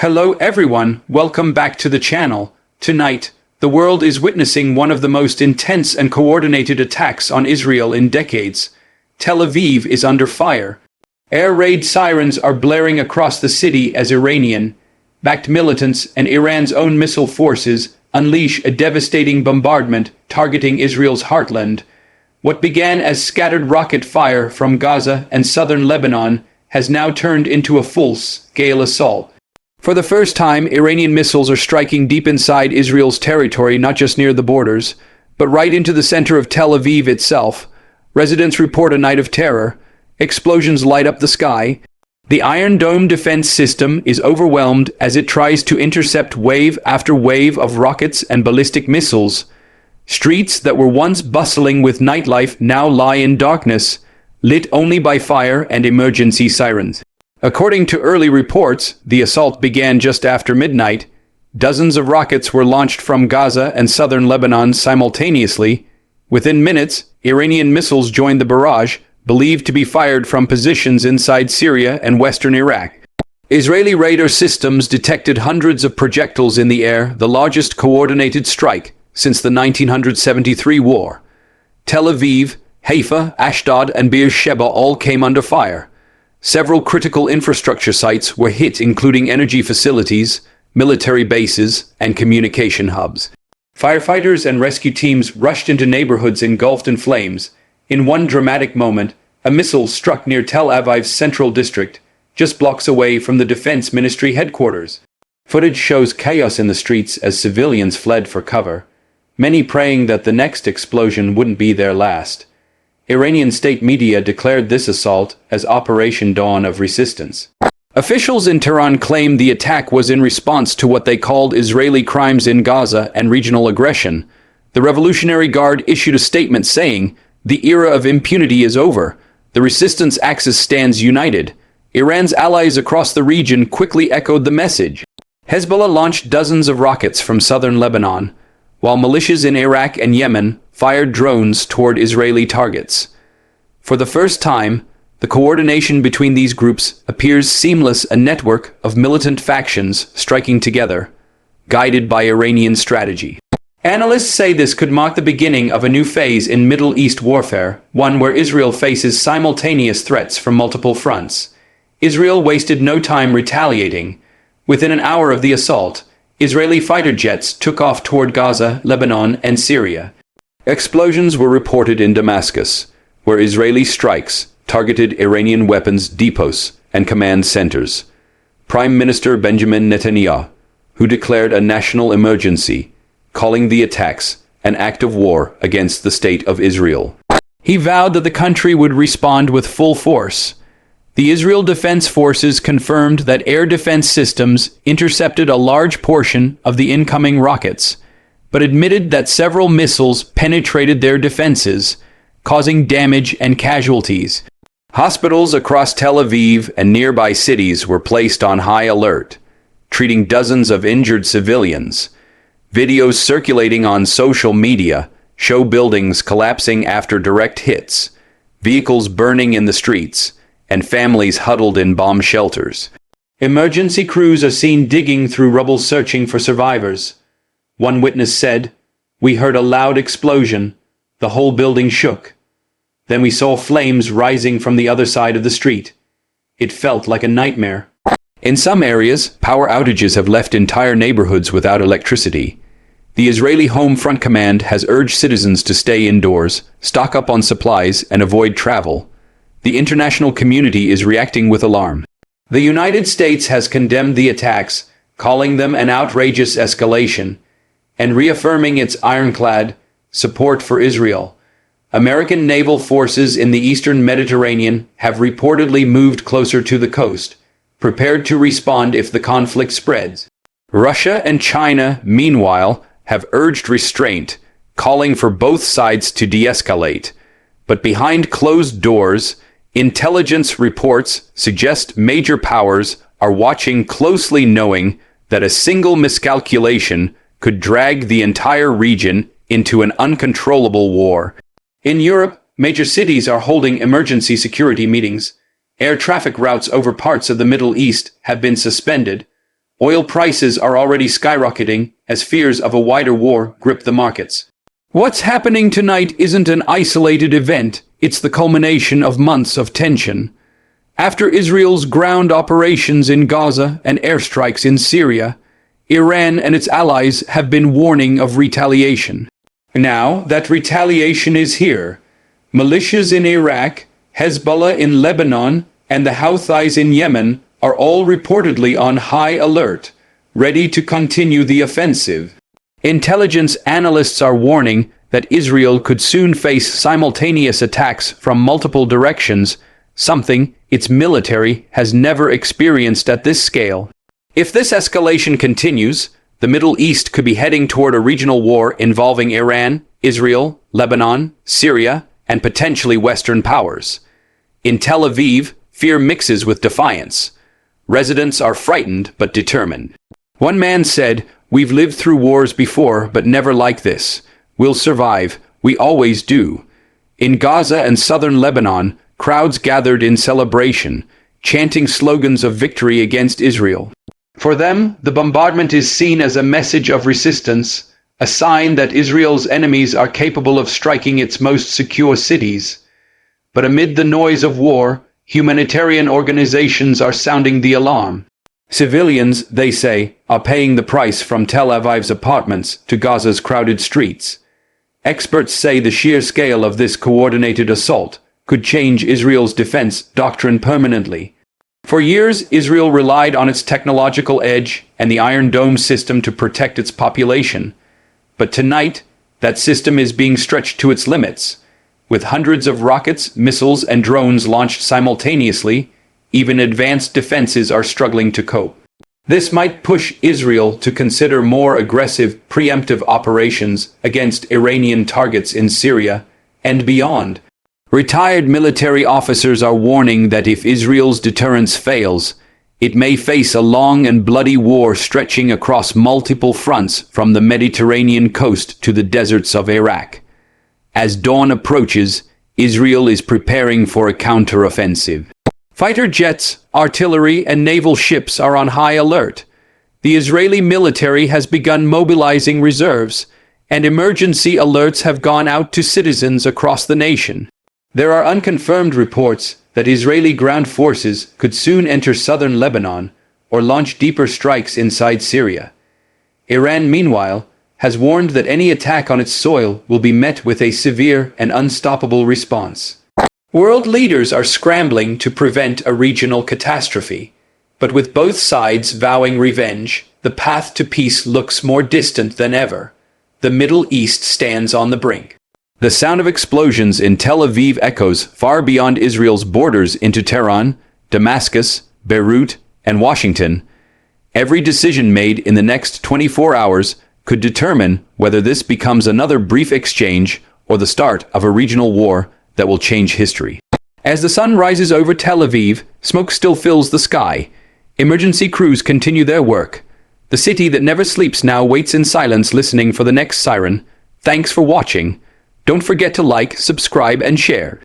Hello everyone, welcome back to the channel. Tonight, the world is witnessing one of the most intense and coordinated attacks on Israel in decades. Tel Aviv is under fire. Air raid sirens are blaring across the city as Iranian-backed militants and Iran's own missile forces unleash a devastating bombardment targeting Israel's heartland. What began as scattered rocket fire from Gaza and southern Lebanon has now turned into a full-scale assault. For the first time, Iranian missiles are striking deep inside Israel's territory, not just near the borders, but right into the center of Tel Aviv itself. Residents report a night of terror. Explosions light up the sky. The Iron Dome defense system is overwhelmed as it tries to intercept wave after wave of rockets and ballistic missiles. Streets that were once bustling with nightlife now lie in darkness, lit only by fire and emergency sirens. According to early reports, the assault began just after midnight. Dozens of rockets were launched from Gaza and southern Lebanon simultaneously. Within minutes, Iranian missiles joined the barrage, believed to be fired from positions inside Syria and western Iraq. Israeli radar systems detected hundreds of projectiles in the air, the largest coordinated strike since the 1973 war. Tel Aviv, Haifa, Ashdod, and Beersheba all came under fire. Several critical infrastructure sites were hit, including energy facilities, military bases, and communication hubs. Firefighters and rescue teams rushed into neighborhoods engulfed in flames. In one dramatic moment, a missile struck near Tel Aviv's central district, just blocks away from the Defense Ministry headquarters. Footage shows chaos in the streets as civilians fled for cover, many praying that the next explosion wouldn't be their last. Iranian state media declared this assault as Operation Dawn of Resistance. Officials in Tehran claimed the attack was in response to what they called Israeli crimes in Gaza and regional aggression. The Revolutionary Guard issued a statement saying, "The era of impunity is over. The resistance axis stands united." Iran's allies across the region quickly echoed the message. Hezbollah launched dozens of rockets from southern Lebanon, while militias in Iraq and Yemen fired drones toward Israeli targets. For the first time, the coordination between these groups appears seamless, a network of militant factions striking together, guided by Iranian strategy. Analysts say this could mark the beginning of a new phase in Middle East warfare, one where Israel faces simultaneous threats from multiple fronts. Israel wasted no time retaliating. Within an hour of the assault, Israeli fighter jets took off toward Gaza, Lebanon, and Syria. Explosions were reported in Damascus, where Israeli strikes targeted Iranian weapons depots and command centers. Prime Minister Benjamin Netanyahu, who declared a national emergency, calling the attacks an act of war against the state of Israel. He vowed that the country would respond with full force. The Israel Defense Forces confirmed that air defense systems intercepted a large portion of the incoming rockets, but admitted that several missiles penetrated their defenses, causing damage and casualties. Hospitals across Tel Aviv and nearby cities were placed on high alert, treating dozens of injured civilians. Videos circulating on social media show buildings collapsing after direct hits, vehicles burning in the streets, and families huddled in bomb shelters. Emergency crews are seen digging through rubble searching for survivors. One witness said, "We heard a loud explosion. The whole building shook. Then we saw flames rising from the other side of the street. It felt like a nightmare." In some areas, power outages have left entire neighborhoods without electricity. The Israeli Home Front Command has urged citizens to stay indoors, stock up on supplies, and avoid travel. The international community is reacting with alarm. The United States has condemned the attacks, calling them an outrageous escalation, and reaffirming its ironclad support for Israel. American naval forces in the eastern Mediterranean have reportedly moved closer to the coast, prepared to respond if the conflict spreads. Russia and China, meanwhile, have urged restraint, calling for both sides to de-escalate. But behind closed doors, intelligence reports suggest major powers are watching closely, knowing that a single miscalculation could drag the entire region into an uncontrollable war. In Europe, major cities are holding emergency security meetings. Air traffic routes over parts of the Middle East have been suspended, Oil prices are already skyrocketing as fears of a wider war grip the markets. What's happening tonight isn't an isolated event, it's the culmination of months of tension. After Israel's ground operations in Gaza and airstrikes in Syria, Iran and its allies have been warning of retaliation. Now that retaliation is here, militias in Iraq, Hezbollah in Lebanon, and the Houthis in Yemen are all reportedly on high alert, ready to continue the offensive. Intelligence analysts are warning that Israel could soon face simultaneous attacks from multiple directions, something its military has never experienced at this scale. If this escalation continues, the Middle East could be heading toward a regional war involving Iran, Israel, Lebanon, Syria, and potentially Western powers. In Tel Aviv, fear mixes with defiance. Residents are frightened but determined. One man said, "We've lived through wars before, but never like this. We'll survive. We always do." In Gaza and southern Lebanon, crowds gathered in celebration, chanting slogans of victory against Israel. For them, the bombardment is seen as a message of resistance, a sign that Israel's enemies are capable of striking its most secure cities. But amid the noise of war, humanitarian organizations are sounding the alarm. Civilians, they say, are paying the price from Tel Aviv's apartments to Gaza's crowded streets. Experts say the sheer scale of this coordinated assault could change Israel's defense doctrine permanently. For years, Israel relied on its technological edge and the Iron Dome system to protect its population. But tonight, that system is being stretched to its limits. With hundreds of rockets, missiles, and drones launched simultaneously, even advanced defenses are struggling to cope. This might push Israel to consider more aggressive, preemptive operations against Iranian targets in Syria and beyond. Retired military officers are warning that if Israel's deterrence fails, it may face a long and bloody war stretching across multiple fronts from the Mediterranean coast to the deserts of Iraq. As dawn approaches, Israel is preparing for a counteroffensive. Fighter jets, artillery, and naval ships are on high alert. The Israeli military has begun mobilizing reserves, and emergency alerts have gone out to citizens across the nation. There are unconfirmed reports that Israeli ground forces could soon enter southern Lebanon or launch deeper strikes inside Syria. Iran, meanwhile, has warned that any attack on its soil will be met with a severe and unstoppable response. World leaders are scrambling to prevent a regional catastrophe, but with both sides vowing revenge, the path to peace looks more distant than ever. The Middle East stands on the brink. The sound of explosions in Tel Aviv echoes far beyond Israel's borders into Tehran, Damascus, Beirut, and Washington. Every decision made in the next 24 hours could determine whether this becomes another brief exchange or the start of a regional war that will change history. As the sun rises over Tel Aviv, smoke still fills the sky. Emergency crews continue their work. The city that never sleeps now waits in silence, listening for the next siren. Thanks for watching. Don't forget to like, subscribe, and share.